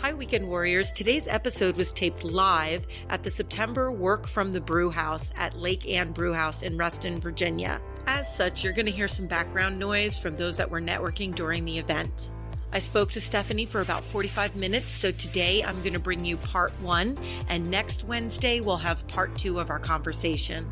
Hi, Weekend Warriors. Today's episode was taped live at the September Work from the Brew House at Lake Ann Brew House in Reston, Virginia. As such, you're going to hear some background noise from those that were networking during the event. I spoke to Stephanie for about 45 minutes, so today I'm going to bring you part 1, and next Wednesday we'll have part 2 of our conversation.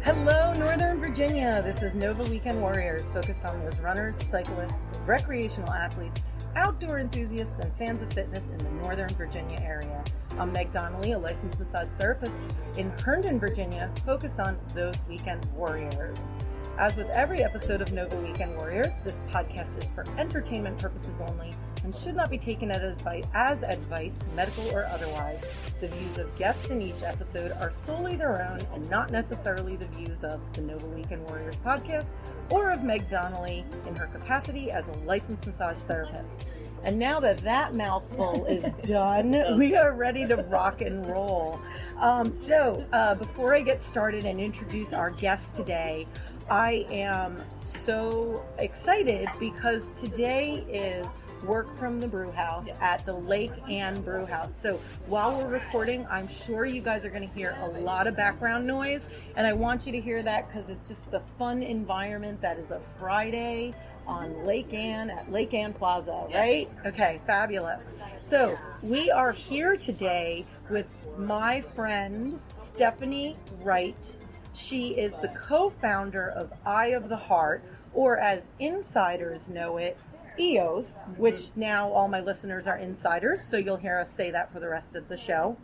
Hello, Northern Virginia. This is Nova Weekend Warriors, focused on those runners, cyclists, recreational athletes, outdoor enthusiasts, and fans of fitness in the Northern Virginia area. I'm Meg Donnelly, a licensed massage therapist in Herndon, Virginia, focused on those weekend warriors. As with every episode of Nova Weekend Warriors, this podcast is for entertainment purposes only and should not be taken as advice, medical or otherwise. The views of guests in each episode are solely their own and not necessarily the views of the Nova Weekend Warriors podcast or of Meg Donnelly in her capacity as a licensed massage therapist. And now that mouthful is done, we are ready to rock and roll. Before I get started and introduce our guest today, I am so excited because today is Work from the Brew House at the Lake Ann Brew House. So while we're recording, I'm sure you guys are going to hear a lot of background noise, and I want you to hear that because it's just the fun environment that is a Friday on Lake Ann at Lake Ann Plaza, right? Yes. Okay, fabulous. So we are here today with my friend Stephanie Wright. She is the co-founder of Eye of the Heart, or as insiders know it, EOTH, which now all my listeners are insiders, so you'll hear us say that for the rest of the show.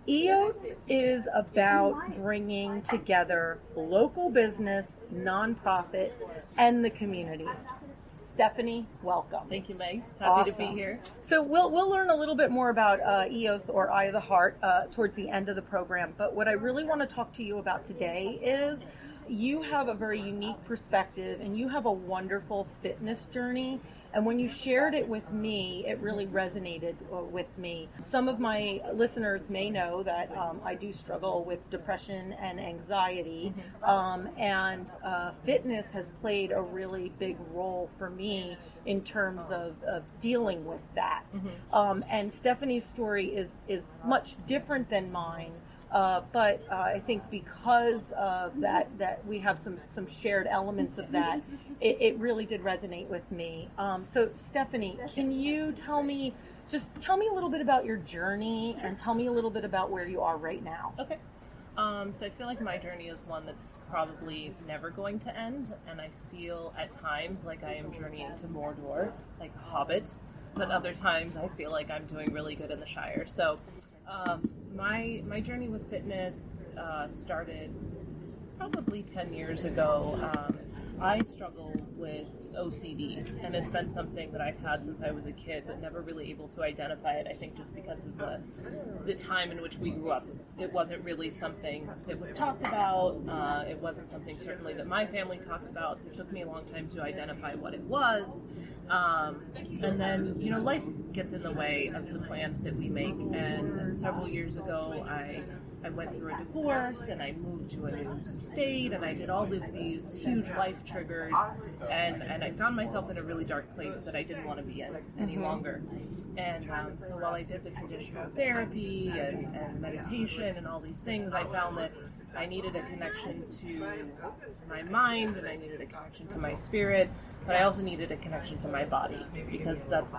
EOTH is about bringing together local business, nonprofit, and the community. Stephanie, welcome. Thank you, Meg. Happy Awesome. to be here. So we'll learn a little bit more about EOTH, or Eye of the Heart, towards the end of the program. But what I really want to talk to you about today is you have a very unique perspective and you have a wonderful fitness journey. And when you shared it with me, it really resonated with me. Some of my listeners may know that I do struggle with depression and anxiety, and fitness has played a really big role for me in terms of dealing with that. And Stephanie's story is much different than mine. But I think because of that we have some shared elements of that, it really did resonate with me. So Stephanie, can you tell me a little bit about your journey and tell me a little bit about where you are right now? Okay. So I feel like my journey is one that's probably never going to end, and I feel at times like I am journeying to Mordor, like a hobbit, but other times I feel like I'm doing really good in the Shire. So my journey with fitness started probably 10 years ago. I struggle with OCD, and it's been something that I've had since I was a kid, but never really able to identify it, I think just because of the time in which we grew up. It wasn't really something that was talked about. It wasn't something certainly that my family talked about, so it took me a long time to identify what it was. And then, life gets in the way of the plans that we make, and several years ago I went through a divorce, and I moved to a new state, and I did all of these huge life triggers, and I found myself in a really dark place that I didn't want to be in any longer. And so while I did the traditional therapy and meditation and all these things, I found that I needed a connection to my mind, and I needed a connection to my spirit, but I also needed a connection to my body, because that's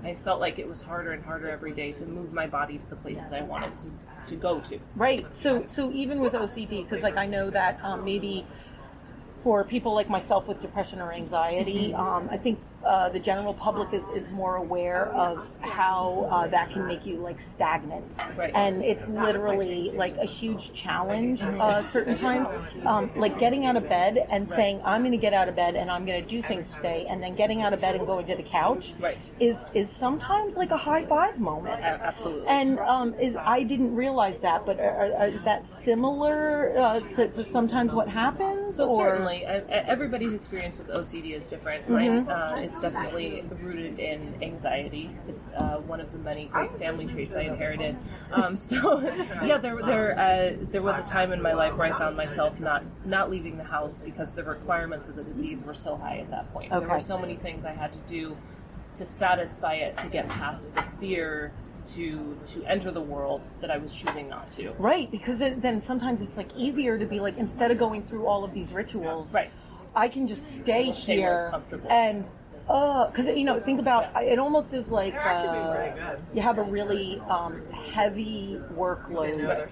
I felt like it was harder and harder every day to move my body to the places I wanted to go to. Right. So even with OCD, because I know that maybe for people like myself with depression or anxiety, I think the general public is more aware of how that can make you stagnant. Right. And it's literally a huge challenge certain times. Getting out of bed and saying, I'm going to get out of bed and I'm going to do things today, and then getting out of bed and going to the couch is sometimes like a high five moment. Absolutely. And I didn't realize that, but is that similar to sometimes what happens? So certainly, everybody's experience with OCD is different. Mine is definitely rooted in anxiety. It's one of the many great family traits I inherited. There was a time in my life where I found myself not leaving the house because the requirements of the disease were so high at that point. Okay. There were so many things I had to do to satisfy it, to get past the fear, to enter the world that I was choosing not to. Right, because then sometimes it's like easier to be like, instead of going through all of these rituals, Right. I can just stay Stay here comfortable. and because think about it, almost is like you have a really heavy workload,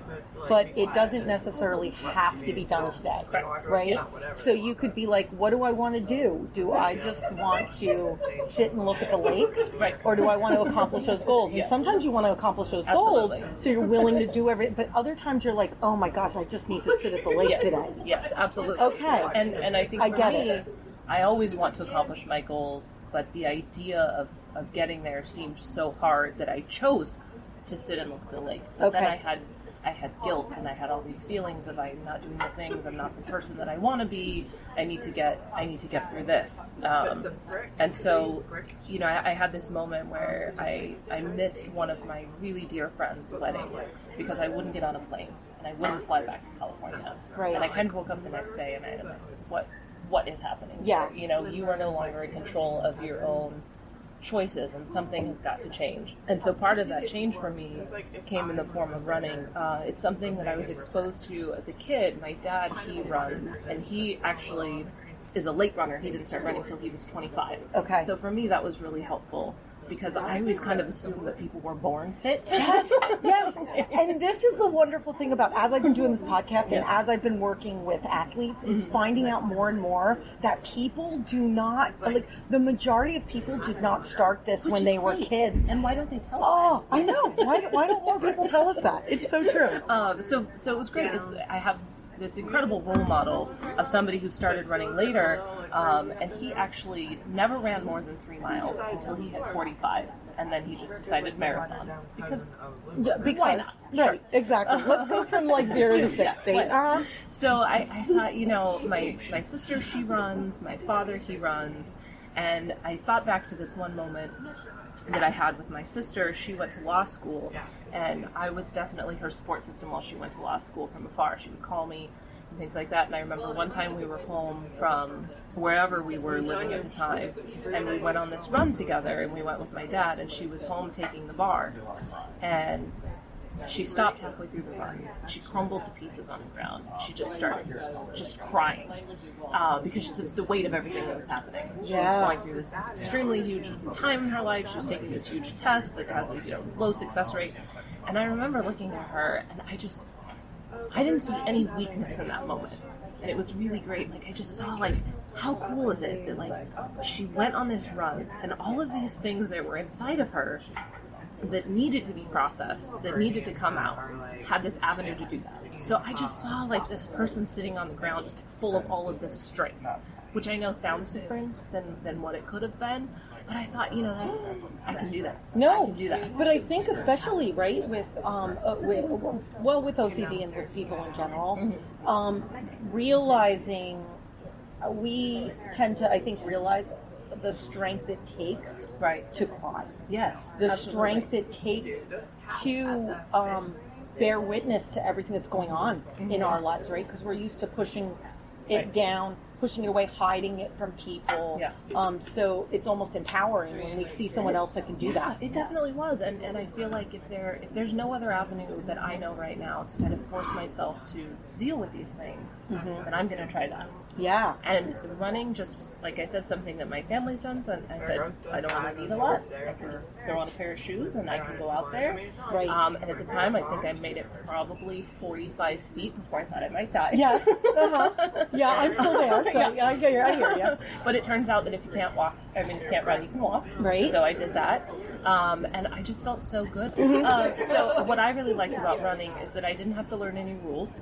but it doesn't necessarily have to be done today, right? So you could be like, what do I want to do? Do I just want to sit and look at the lake, Right. or do I want to accomplish those goals? And sometimes you want to accomplish those goals, so you're willing to do everything. But other times you're like, oh my gosh, I just need to sit at the lake today. Yes, absolutely. Okay. And I think I for get me, it. I always want to accomplish my goals, but the idea of getting there seemed so hard that I chose to sit and look at the lake. But then I had guilt, and I had all these feelings of I'm not doing the things, I'm not the person that I want to be. I need to get through this. And so, I had this moment where I missed one of my really dear friends' weddings because I wouldn't get on a plane and I wouldn't fly back to California. Right. And I kind of woke up the next day and I said, what is happening? Yeah. You are no longer in control of your own choices, and something has got to change. And so part of that change for me came in the form of running. It's something that I was exposed to as a kid. My dad, he runs, and he actually is a late runner. He didn't start running until he was 25. Okay. So for me, that was really helpful, because I always kind of assumed that people were born fit. Yes. And this is the wonderful thing about, as I've been doing this podcast and as I've been working with athletes, is finding out more and more that people do not, like, the majority of people did not start this when they were kids. And why don't they tell us? Oh, I know. Why don't more people tell us that? It's so true. So it was great. I have this incredible role model of somebody who started running later, and he actually never ran more than 3 miles until he hit 45, and then he just decided marathons because why not? Right, exactly. Let's go from like 0 to 60. So I thought, my sister, she runs, my father, he runs, and I thought back to this one moment that I had with my sister. She went to law school, and I was definitely her support system while she went to law school from afar. She would call me and things like that. And I remember one time we were home from wherever we were living at the time, and we went on this run together, and we went with my dad, and she was home taking the bar, and she stopped halfway through the run. She crumbled to pieces on the ground. She just started crying because the weight of everything that was happening. She was going through this extremely huge time in her life. She was taking this huge test that has a low success rate. And I remember looking at her, and I didn't see any weakness in that moment. And it was really great. Like, I just saw, like, how cool is it that, like, she went on this run, and all of these things that were inside of her that needed to be processed, that needed to come out, had this avenue to do that. So I just saw, like, this person sitting on the ground just, like, full of all of this strength, which I know sounds different than what it could have been, but I thought, I can do this. No, I can do that. But I think especially, right, with OCD and with people in general, realizing, we tend to, I think, realize the strength it takes to climb. Yes. The absolutely. strength it takes to bear witness to everything that's going on in our lives, right? Because we're used to pushing it down, pushing it away, hiding it from people. Yeah. So it's almost empowering when we see someone else that can do that. It definitely was, and I feel like if there's no other avenue that I know right now to kind of force myself to deal with these things, then I'm going to try that. Yeah. And running just was, like I said, something that my family's done, so I said, I don't really need a lot. I can just throw on a pair of shoes and I can go out there. Right. And at the time, I think I made it probably 45 feet before I thought I might die. Yes. Yeah, I'm still there, so I hear you. But it turns out that if you can't run, you can walk. Right. So I did that. And I just felt so good. So what I really liked about running is that I didn't have to learn any rules,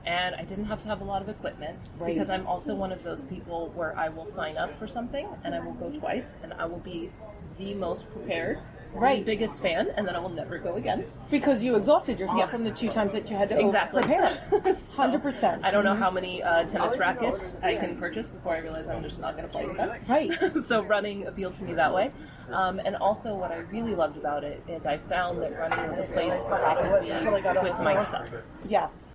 and I didn't have to have a lot of equipment, because I'm also one of those people where I will sign up for something and I will go twice and I will be the most prepared, the biggest fan, and then I will never go again. Because you exhausted yourself from the 2 times that you had to prepare. 100%. I don't know how many tennis rackets I can purchase before I realize I'm just not going to play with them. Right. So running appealed to me that way. And also what I really loved about it is I found that running was a place where I could be with myself. Yes.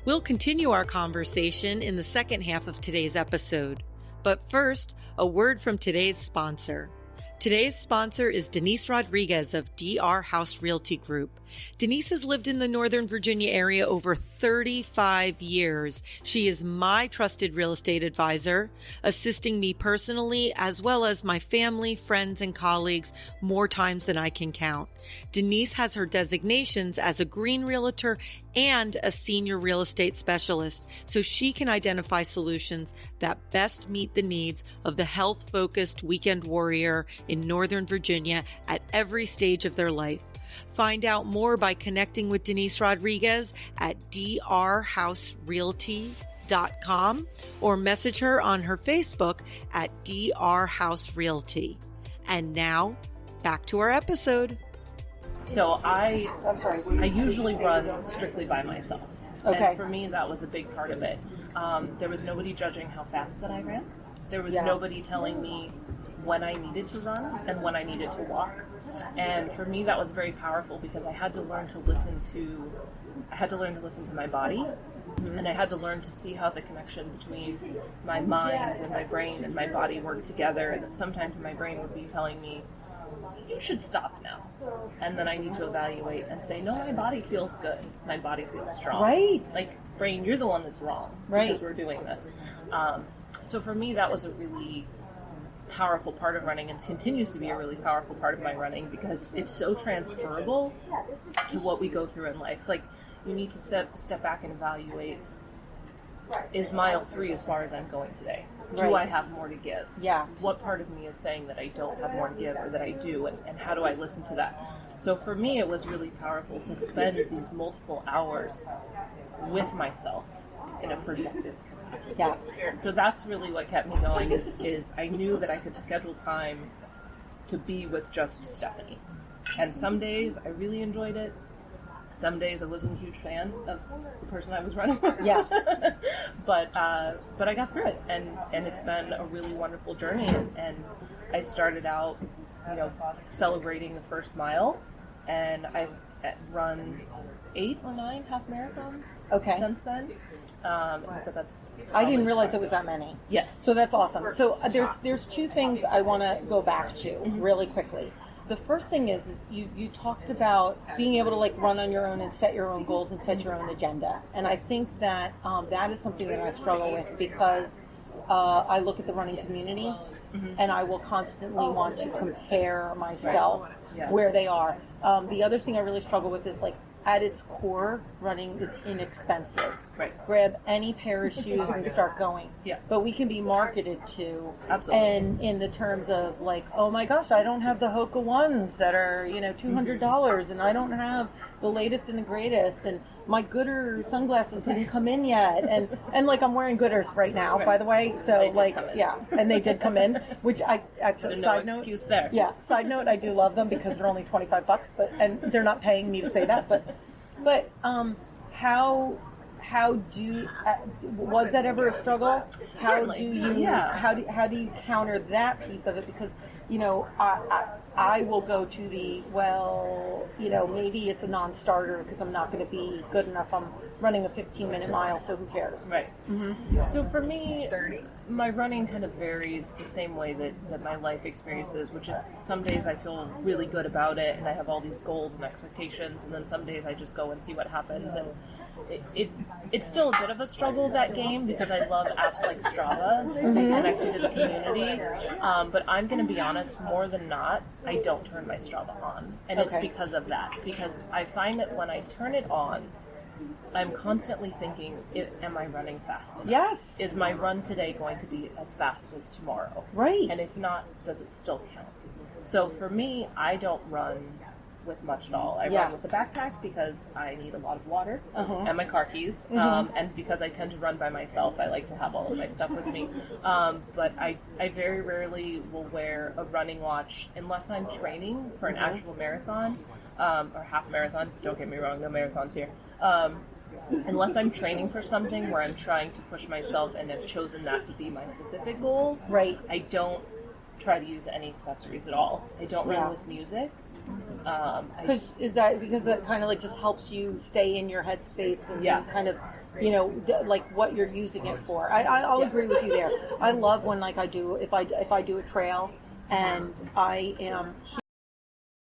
We'll continue our conversation in the second half of today's episode. But first, a word from today's sponsor. Today's sponsor is Denise Rodriguez of DR House Realty Group. Denise has lived in the Northern Virginia area over 35 years. She is my trusted real estate advisor, assisting me personally as well as my family, friends, and colleagues more times than I can count. Denise has her designations as a green realtor and a senior real estate specialist, so she can identify solutions that best meet the needs of the health-focused weekend warrior in Northern Virginia at every stage of their life. Find out more by connecting with Denise Rodriguez at drhouserealty.com or message her on her Facebook at DR House Realty. And now, back to our episode. So I usually run strictly by myself. Okay. And for me, that was a big part of it. There was nobody judging how fast that I ran. There was nobody telling me when I needed to run and when I needed to walk. And for me, that was very powerful because I had to learn to listen to my body, and I had to learn to see how the connection between my mind and my brain and my body worked together, and that sometimes my brain would be telling me, you should stop now. And then I need to evaluate and say, no, my body feels good. My body feels strong. Right. Like, brain, you're the one that's wrong. Right. Because we're doing this. So for me, that was a really powerful part of running, and continues to be a really powerful part of my running because it's so transferable to what we go through in life. Like, you need to step back and evaluate, is mile 3 as far as I'm going today? Do I have more to give? Yeah. What part of me is saying that I don't have more to give or that I do, and how do I listen to that? So for me, it was really powerful to spend these multiple hours with myself in a productive capacity. Yes. So that's really what kept me going is I knew that I could schedule time to be with just Stephanie. And some days I really enjoyed it. Some days I wasn't a huge fan of the person I was running with. Yeah. But I got through it, and it's been a really wonderful journey. And I started out, celebrating the first mile, and I've run 8 or 9 half marathons. Okay. Since then. But that's. I didn't realize it was that many. Yes. So that's awesome. So there's 2 things I want to go back to really quickly. The first thing is you talked about being able to run on your own and set your own goals and set your own agenda. And I think that that is something that I struggle with because I look at the running community and I will constantly want to compare myself where they are. The other thing I really struggle with is at its core, running is inexpensive. Right. Grab any pair of shoes and start going. Yeah. But we can be marketed to. Absolutely. And in the terms of oh my gosh, I don't have the Hoka ones that are, $200 and I don't have the latest and the greatest and my Gooder sunglasses didn't come in yet. And I'm wearing Gooders right now, by the way. So and they did come in, which I actually, so side no note. excuse there. Yeah. Side note, I do love them because they're only $25, and they're not paying me to say that, but was that ever a struggle? How do you counter that piece of it? Because I will go to maybe it's a non-starter because I'm not going to be good enough. I'm running a 15-minute mile, so who cares? Right. Mm-hmm. So for me, my running kind of varies the same way that my life experiences, which is some days I feel really good about it and I have all these goals and expectations, and then some days I just go and see what happens. And it's still a bit of a struggle, that game, because I love apps like Strava and connect you to the community. But I'm going to be honest, more than not, I don't turn my Strava on. And it's because of that. Because I find that when I turn it on, I'm constantly thinking, am I running fast enough? Yes. Is my run today going to be as fast as tomorrow? Right. And if not, does it still count? So for me, I don't run with much at all. I run with a backpack because I need a lot of water and my car keys, and because I tend to run by myself, I like to have all of my stuff with me. But I very rarely will wear a running watch unless I'm training for an actual marathon or half marathon. Don't get me wrong, no marathons here. Unless I'm training for something where I'm trying to push myself and have chosen that to be my specific goal, right? I don't try to use any accessories at all. I don't run with music. Because that kind of just helps you stay in your headspace and kind of what you're using it for. I'll agree with you there. I love when if I do a trail and I am